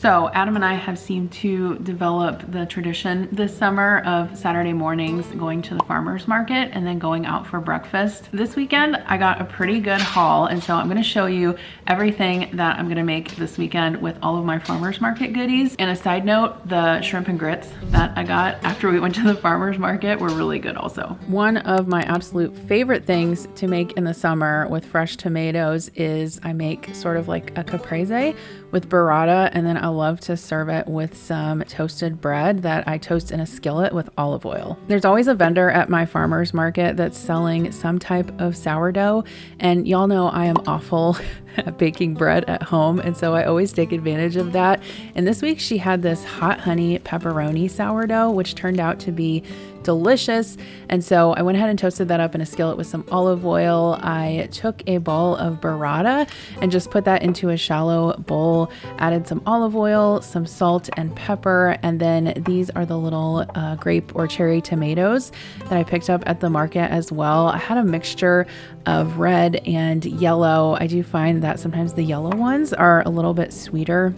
So Adam and I have seemed to develop the tradition this summer of Saturday mornings going to the farmer's market and then going out for breakfast. This weekend, I got a pretty good haul, and so I'm gonna show you everything that I'm gonna make this weekend with all of my farmer's market goodies. And a side note, the shrimp and grits that I got after we went to the farmer's market were really good also. One of my absolute favorite things to make in the summer with fresh tomatoes is I make sort of like a caprese with burrata, and then I love to serve it with some toasted bread that I toast in a skillet with olive oil. There's always a vendor at my farmer's market that's selling some type of sourdough, and y'all know I am awful at baking bread at home, and so I always take advantage of that. And this week she had this hot honey pepperoni sourdough, which turned out to be delicious. And so I went ahead and toasted that up in a skillet with some olive oil. I took a bowl of burrata and just put that into a shallow bowl, added some olive oil, some salt and pepper, and then these are the little grape or cherry tomatoes that I picked up at the market as well. I had a mixture of red and yellow. I do find that sometimes the yellow ones are a little bit sweeter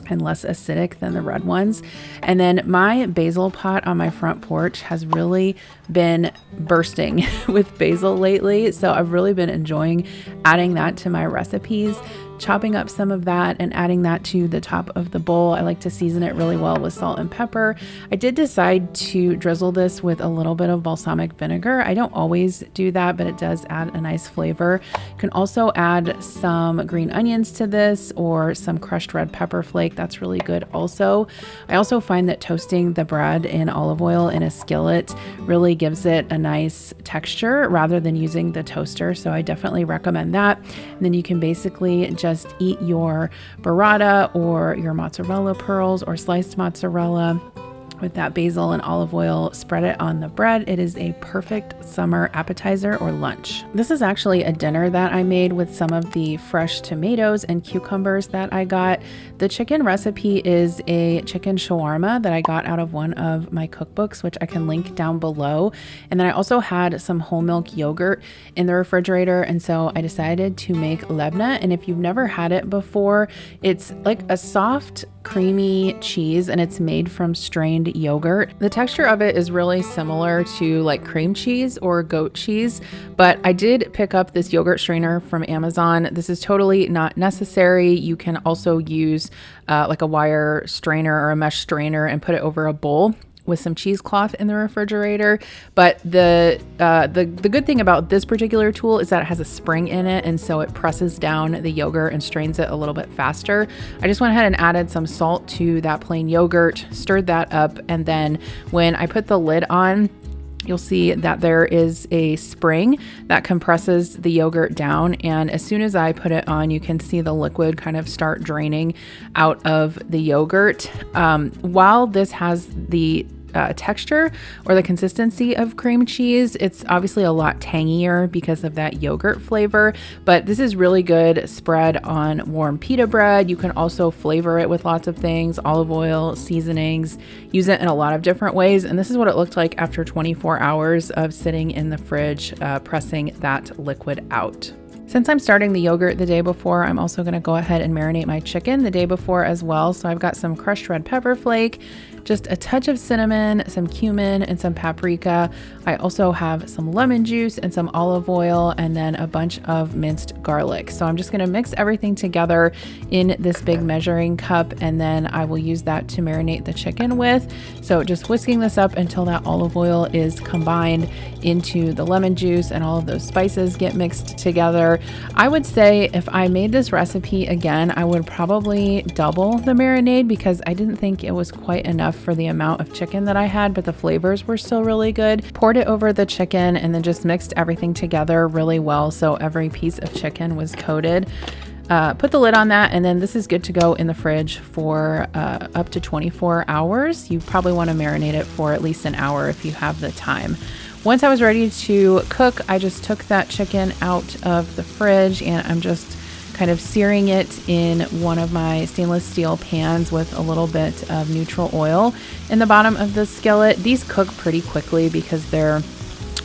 and less acidic than the red ones. And then my basil pot on my front porch has really been bursting with basil lately. So I've really been enjoying adding that to my recipes, chopping up some of that and adding that to the top of the bowl. I like to season it really well with salt and pepper. I did decide to drizzle this with a little bit of balsamic vinegar. I don't always do that, but it does add a nice flavor. You can also add some green onions to this or some crushed red pepper flake. That's really good also. I also find that toasting the bread in olive oil in a skillet really gives it a nice texture rather than using the toaster. So I definitely recommend that. And then you can basically just eat your burrata or your mozzarella pearls or sliced mozzarella with that basil and olive oil, spread it on the bread. It is a perfect summer appetizer or lunch. This is actually a dinner that I made with some of the fresh tomatoes and cucumbers that I got. The chicken recipe is a chicken shawarma that I got out of one of my cookbooks, which I can link down below. And then I also had some whole milk yogurt in the refrigerator, and so I decided to make Labneh. And if you've never had it before, it's like a soft, creamy cheese, and it's made from strained yogurt. The texture of it is really similar to like cream cheese or goat cheese, but I did pick up this yogurt strainer from Amazon. This is totally not necessary. You can also use like a wire strainer or a mesh strainer and put it over a bowl with some cheesecloth in the refrigerator. But the good thing about this particular tool is that it has a spring in it, and so it presses down the yogurt and strains it a little bit faster. I just went ahead and added some salt to that plain yogurt, stirred that up, and then when I put the lid on, you'll see that there is a spring that compresses the yogurt down, and as soon as I put it on, you can see the liquid kind of start draining out of the yogurt. While this has the texture or the consistency of cream cheese, it's obviously a lot tangier because of that yogurt flavor, but this is really good spread on warm pita bread. You can also flavor it with lots of things, olive oil, seasonings, use it in a lot of different ways. And this is what it looked like after 24 hours of sitting in the fridge, pressing that liquid out. Since I'm starting the yogurt the day before, I'm also going to go ahead and marinate my chicken the day before as well. So I've got some crushed red pepper flake, just a touch of cinnamon, some cumin, and some paprika. I also have some lemon juice and some olive oil, and then a bunch of minced garlic. So I'm just going to mix everything together in this big measuring cup, and then I will use that to marinate the chicken with. So just whisking this up until that olive oil is combined into the lemon juice and all of those spices get mixed together. I would say if I made this recipe again, I would probably double the marinade because I didn't think it was quite enough for the amount of chicken that I had, but the flavors were still really good. Poured it over the chicken and then just mixed everything together really well so every piece of chicken was coated. Put the lid on that, and then this is good to go in the fridge for up to 24 hours. You probably want to marinate it for at least an hour if you have the time. Once I was ready to cook, I just took that chicken out of the fridge, and I'm just kind of searing it in one of my stainless steel pans with a little bit of neutral oil in the bottom of the skillet. These cook pretty quickly because they're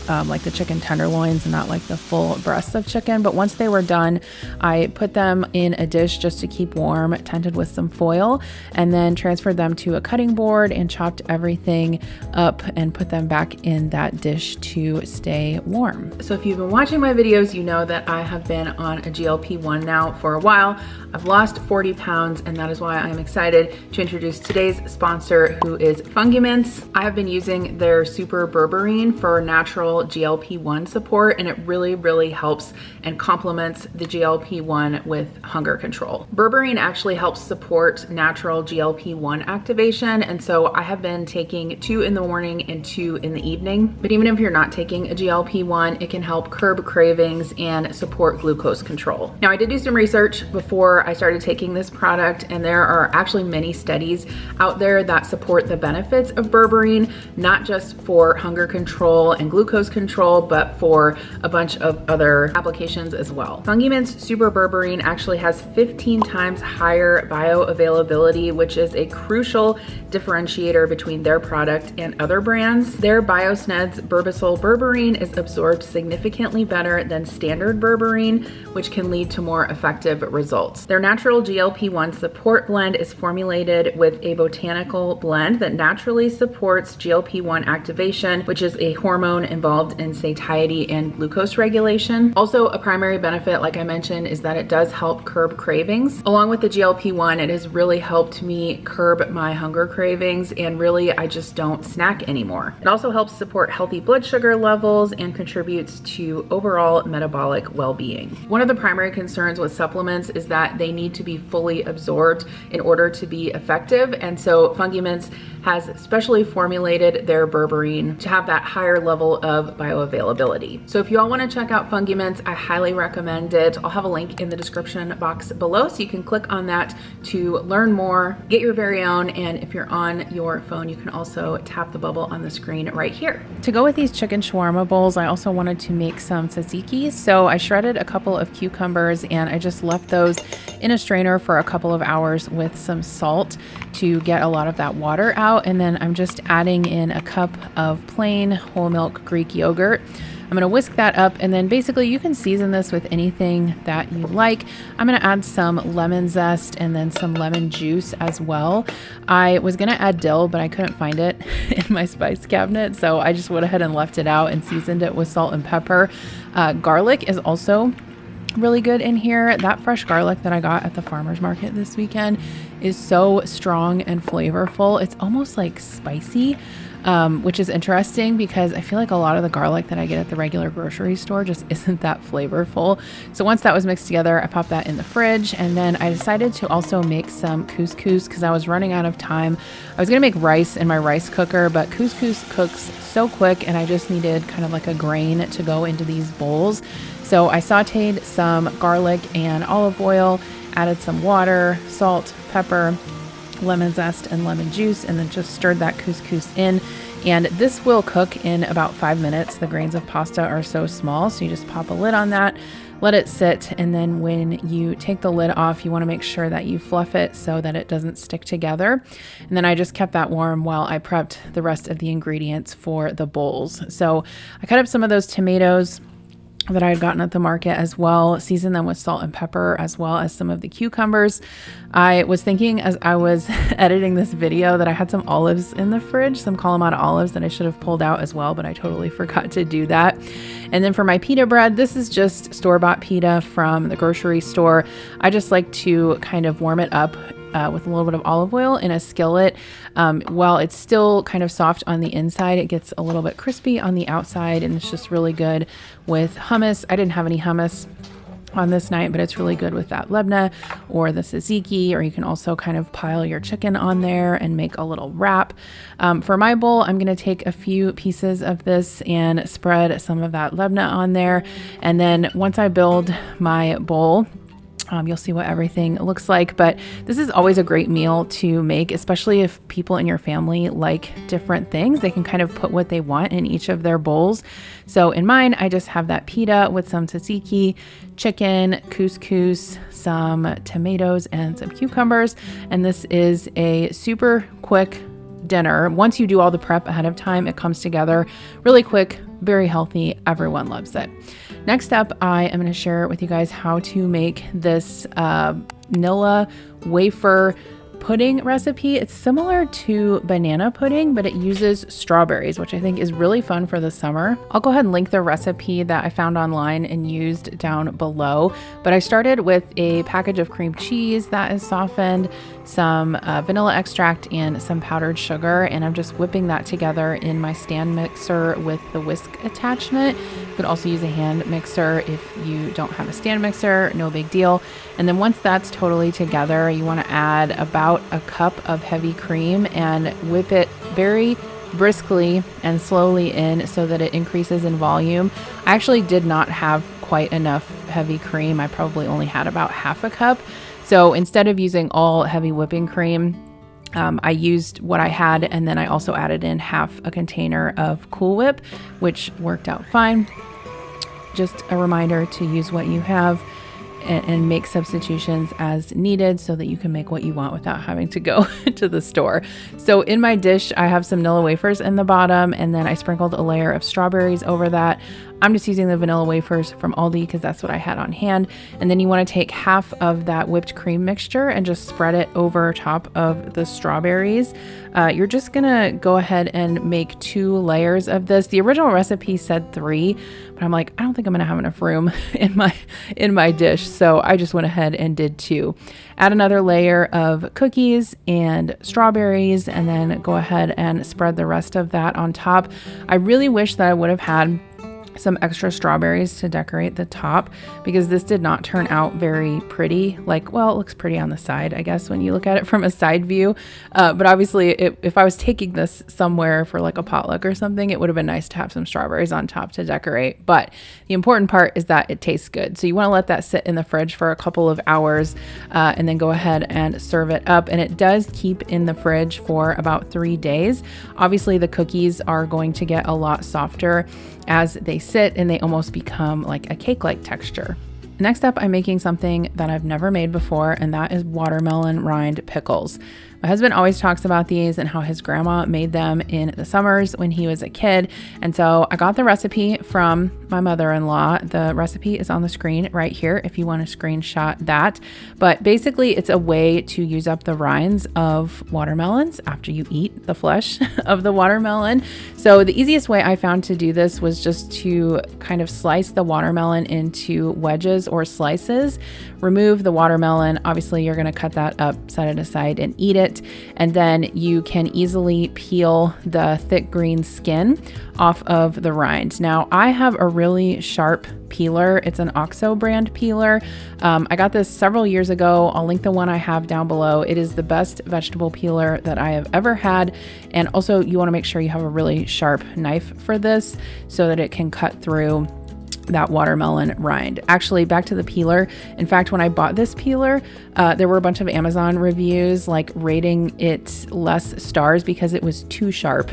like the chicken tenderloins and not like the full breasts of chicken. But once they were done, I put them in a dish just to keep warm, tented with some foil, and then transferred them to a cutting board and chopped everything up and put them back in that dish to stay warm. So if you've been watching my videos, you know that I have been on a GLP-1 now for a while. I've lost 40 pounds, and that is why I'm excited to introduce today's sponsor, who is Fungimints. I have been using their Super Berberine for natural GLP-1 support, and it really helps and complements the GLP-1 with hunger control. Berberine actually helps support natural GLP-1 activation, and so I have been taking 2 in the morning and 2 in the evening. But even if you're not taking a GLP-1, it can help curb cravings and support glucose control. Now, I did do some research before I started taking this product, and there are actually many studies out there that support the benefits of berberine, not just for hunger control and glucose control, but for a bunch of other applications as well. Fungimints Super Berberine actually has 15 times higher bioavailability, which is a crucial differentiator between their product and other brands. Their Biosned's Berbisol Berberine is absorbed significantly better than standard berberine, which can lead to more effective results. Their natural GLP-1 support blend is formulated with a botanical blend that naturally supports GLP-1 activation, which is a hormone involved in satiety and glucose regulation. Also, a primary benefit, like I mentioned, is that it does help curb cravings. Along with the GLP-1, it has really helped me curb my hunger cravings, and really I just don't snack anymore. It also helps support healthy blood sugar levels and contributes to overall metabolic well-being. One of the primary concerns with supplements is that they need to be fully absorbed in order to be effective, and so Fungimints has specially formulated their berberine to have that higher level of bioavailability. So if you all want to check out Fungimints, I highly recommend it. I'll have a link in the description box below, so you can click on that to learn more, get your very own, and if you're on your phone, you can also tap the bubble on the screen right here. To go with these chicken shawarma bowls, I also wanted to make some tzatziki, so I shredded a couple of cucumbers and I just left those in a strainer for a couple of hours with some salt to get a lot of that water out, and then I'm just adding in a cup of plain whole milk Greek yogurt. I'm gonna whisk that up, and then basically you can season this with anything that you like. I'm gonna add some lemon zest and then some lemon juice as well. I was gonna add dill, but I couldn't find it in my spice cabinet, so I just went ahead and left it out and seasoned it with salt and pepper. Garlic is also really good in here. That fresh garlic that I got at the farmer's market this weekend is so strong and flavorful. It's almost like spicy, which is interesting because I feel like a lot of the garlic that I get at the regular grocery store just isn't that flavorful. So once that was mixed together, I popped that in the fridge, and then I decided to also make some couscous because I was running out of time. I was gonna make rice in my rice cooker, but couscous cooks so quick and I just needed kind of like a grain to go into these bowls. So I sauteed some garlic and olive oil, added some water, salt, pepper, lemon zest, and lemon juice, and then just stirred that couscous in. And this will cook in about 5 minutes. The grains of pasta are so small, so you just pop a lid on that, let it sit, and then when you take the lid off, you want to make sure that you fluff it so that it doesn't stick together. And then I just kept that warm while I prepped the rest of the ingredients for the bowls. So I cut up some of those tomatoes that I had gotten at the market as well, seasoned them with salt and pepper, as well as some of the cucumbers. I was thinking as I was editing this video that I had some olives in the fridge, some Kalamata olives that I should have pulled out as well, but I totally forgot to do that. And then for my pita bread, this is just store-bought pita from the grocery store. I just like to kind of warm it up with a little bit of olive oil in a skillet. While it's still kind of soft on the inside, it gets a little bit crispy on the outside, and it's just really good with hummus. I didn't have any hummus on this night, but it's really good with that Labneh or the tzatziki, or you can also kind of pile your chicken on there and make a little wrap. For my bowl, I'm going to take a few pieces of this and spread some of that Labneh on there. And then once I build my bowl, you'll see what everything looks like, but this is always a great meal to make, especially if people in your family like different things. They can kind of put what they want in each of their bowls. So in mine, I just have that pita with some tzatziki, chicken, couscous, some tomatoes, and some cucumbers. And this is a super quick dinner. Once you do all the prep ahead of time, it comes together really quick, very healthy. Everyone loves it. Next up, I am going to share with you guys how to make this Nilla wafer pudding recipe. It's similar to banana pudding, but it uses strawberries, which I think is really fun for the summer. I'll go ahead and link the recipe that I found online and used down below. But I started with a package of cream cheese that is softened, some vanilla extract, and some powdered sugar. And I'm just whipping that together in my stand mixer with the whisk attachment. You could also use a hand mixer if you don't have a stand mixer, no big deal. And then once that's totally together, you want to add about a cup of heavy cream and whip it very briskly and slowly in so that it increases in volume. I actually did not have quite enough heavy cream. I probably only had about half a cup. So instead of using all heavy whipping cream, I used what I had, and then I also added in half a container of Cool Whip, which worked out fine. Just a reminder to use what you have and make substitutions as needed so that you can make what you want without having to go to the store. So in my dish, I have some Nilla wafers in the bottom, and then I sprinkled a layer of strawberries over that. I'm just using the vanilla wafers from Aldi because that's what I had on hand. And then you want to take half of that whipped cream mixture and just spread it over top of the strawberries. You're just going to go ahead and make 2 layers of this. The original recipe said 3, but I'm like, I don't think I'm going to have enough room in my dish. So I just went ahead and did 2. Add another layer of cookies and strawberries, and then go ahead and spread the rest of that on top. I really wish that I would have had some extra strawberries to decorate the top, because this did not turn out very pretty. Like, well, it looks pretty on the side, I guess, when you look at it from a side view. But obviously, if I was taking this somewhere for like a potluck or something, it would have been nice to have some strawberries on top to decorate. But the important part is that it tastes good. So you want to let that sit in the fridge for a couple of hours and then go ahead and serve it up. And it does keep in the fridge for about 3 days. Obviously, the cookies are going to get a lot softer as they sit, and they almost become like a cake-like texture. Next up, I'm making something that I've never made before, and that is watermelon rind pickles. My husband always talks about these and how his grandma made them in the summers when he was a kid. And so I got the recipe from my mother-in-law. The recipe is on the screen right here if you want to screenshot that. But basically, it's a way to use up the rinds of watermelons after you eat the flesh of the watermelon. So the easiest way I found to do this was just to kind of slice the watermelon into wedges or slices. Remove the watermelon. Obviously, you're going to cut that up, set it aside, and eat it. And then you can easily peel the thick green skin off of the rind. Now, I have a really sharp peeler. It's an OXO brand peeler. I got this several years ago. I'll link the one I have down below. It is the best vegetable peeler that I have ever had. And also, you want to make sure you have a really sharp knife for this so that it can cut through that watermelon rind. Actually, back to the peeler. In fact, when I bought this peeler, there were a bunch of Amazon reviews like rating it less stars because it was too sharp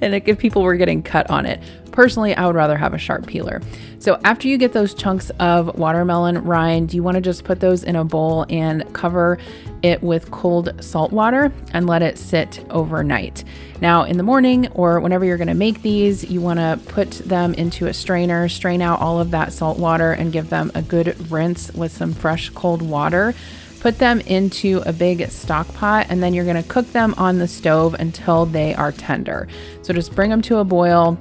and if people were getting cut on it. Personally, I would rather have a sharp peeler. So after you get those chunks of watermelon rind, you want to just put those in a bowl and cover it with cold salt water and let it sit overnight. Now in the morning or whenever you're going to make these, you want to put them into a strainer, strain out all of that salt water and give them a good rinse with some fresh cold water. Put them into a big stock pot, and then you're going to cook them on the stove until they are tender. So just bring them to a boil.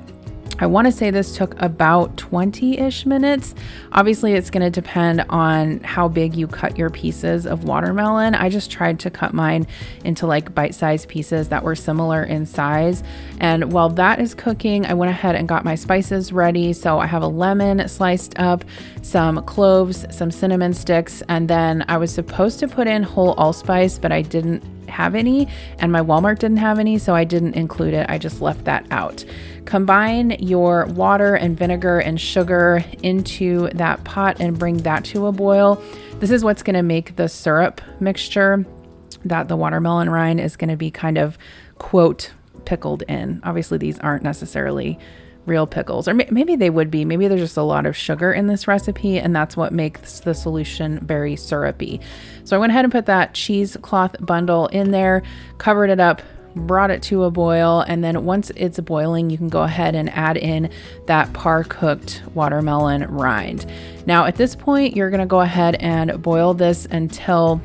I want to say this took about 20-ish minutes. Obviously, it's going to depend on how big you cut your pieces of watermelon. I just tried to cut mine into like bite-sized pieces that were similar in size. And while that is cooking, I went ahead and got my spices ready. So I have a lemon sliced up, some cloves, some cinnamon sticks, and then I was supposed to put in whole allspice, but I didn't have any, and my Walmart didn't have any, so I didn't include it. I just left that out. Combine your water and vinegar and sugar into that pot and bring that to a boil. This is what's going to make the syrup mixture that the watermelon rind is going to be kind of, quote, pickled in. Obviously, these aren't necessarily real pickles, or maybe they would be. Maybe there's just a lot of sugar in this recipe, and that's what makes the solution very syrupy. So I went ahead and put that cheesecloth bundle in there, covered it up brought it to a boil, and then once it's boiling, you can go ahead and add in that par cooked watermelon rind. Now at this point, you're gonna go ahead and boil this until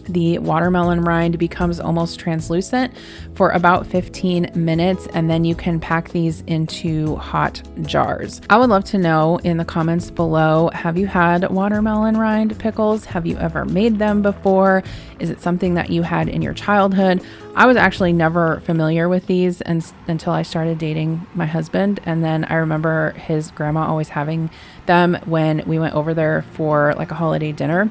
the watermelon rind becomes almost translucent for about 15 minutes, and then you can pack these into hot jars. I would love to know in the comments below, have you had watermelon rind pickles? Have you ever made them before? Is it something that you had in your childhood? I was actually never familiar with these until I started dating my husband, and then I remember his grandma always having them when we went over there for like a holiday dinner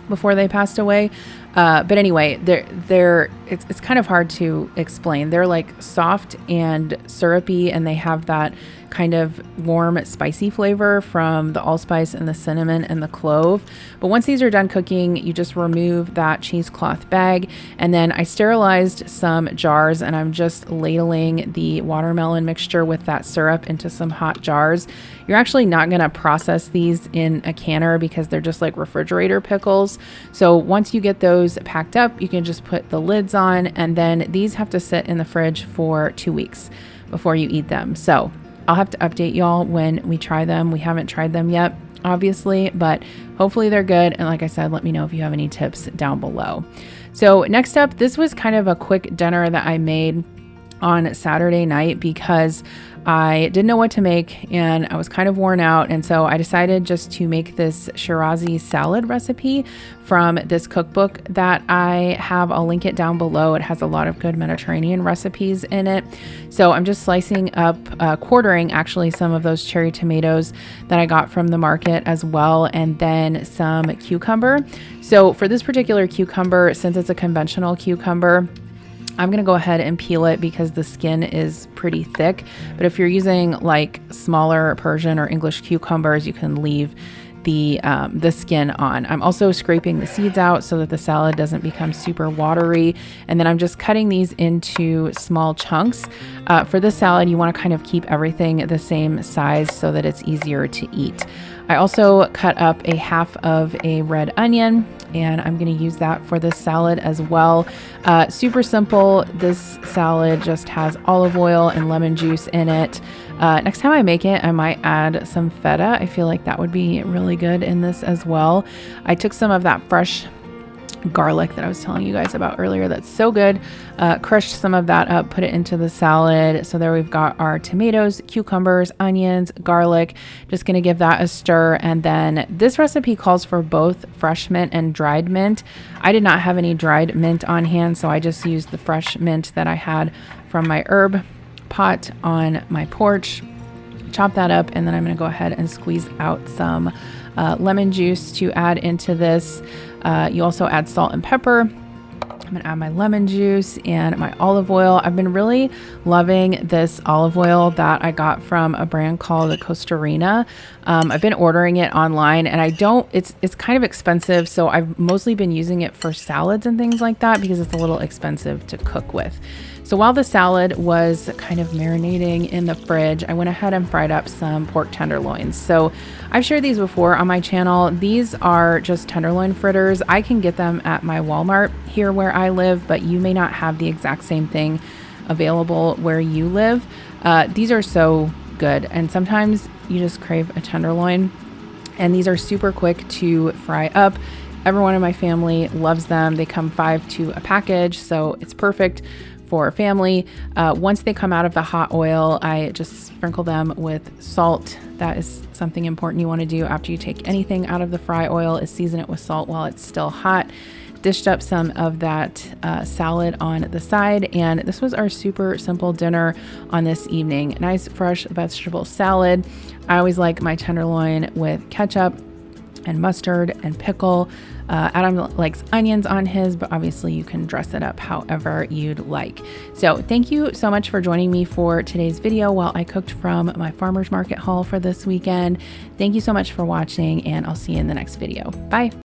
before they passed away. But anyway, it's kind of hard to explain. They're like soft and syrupy, and they have that kind of warm, spicy flavor from the allspice and the cinnamon and the clove. But once these are done cooking, you just remove that cheesecloth bag. And then I sterilized some jars, and I'm just ladling the watermelon mixture with that syrup into some hot jars. You're actually not going to process these in a canner because they're just like refrigerator pickles. So once you get those packed up, you can just put the lids on, and then these have to sit in the fridge for 2 weeks before you eat them. So I'll have to update y'all when we try them. We haven't tried them yet, obviously, but hopefully they're good. And like I said, let me know if you have any tips down below. So next up, this was kind of a quick dinner that I made on Saturday night because I didn't know what to make and I was kind of worn out. And so I decided just to make this Shawarma salad recipe from this cookbook that I have. I'll link it down below. It has a lot of good Mediterranean recipes in it. So I'm just slicing up, quartering actually some of those cherry tomatoes that I got from the market as well, and then some cucumber. So for this particular cucumber, since it's a conventional cucumber, I'm going to go ahead and peel it because the skin is pretty thick. But if you're using like smaller Persian or English cucumbers, you can leave the skin on. I'm also scraping the seeds out so that the salad doesn't become super watery. And then I'm just cutting these into small chunks. For this salad, you want to kind of keep everything the same size so that it's easier to eat. I also cut up a half of a red onion, and I'm going to use that for this salad as well. Super simple. This salad just has olive oil and lemon juice in it. Next time I make it, I might add some feta. I feel like that would be really good in this as well. I took some of that fresh garlic that I was telling you guys about earlier. That's so good. Crushed some of that up, put it into the salad. So there we've got our tomatoes, cucumbers, onions, garlic. Just going to give that a stir. And then this recipe calls for both fresh mint and dried mint. I did not have any dried mint on hand, so I just used the fresh mint that I had from my herb pot on my porch. Chop that up, and then I'm going to go ahead and squeeze out some lemon juice to add into this. You also add salt and pepper. I'm going to add my lemon juice and my olive oil. I've been really loving this olive oil that I got from a brand called Costa Rica. I've been ordering it online, and it's kind of expensive. So I've mostly been using it for salads and things like that because it's a little expensive to cook with. So while the salad was kind of marinating in the fridge, I went ahead and fried up some pork tenderloins. So I've shared these before on my channel. These are just tenderloin fritters. I can get them at my Walmart here where I live, but you may not have the exact same thing available where you live. These are so good, and sometimes you just crave a tenderloin, and these are super quick to fry up. Everyone in my family loves them. They come 5 to a package, so it's perfect for family. Once they come out of the hot oil, I just sprinkle them with salt. That is something important you want to do after you take anything out of the fry oil, is season it with salt while it's still hot. Dished up some of that salad on the side, and this was our super simple dinner on this evening. Nice fresh vegetable salad. I always like my tenderloin with ketchup and mustard and pickle. Adam likes onions on his, but obviously you can dress it up however you'd like. So thank you so much for joining me for today's video while I cooked from my farmer's market haul for this weekend. Thank you so much for watching, and I'll see you in the next video. Bye.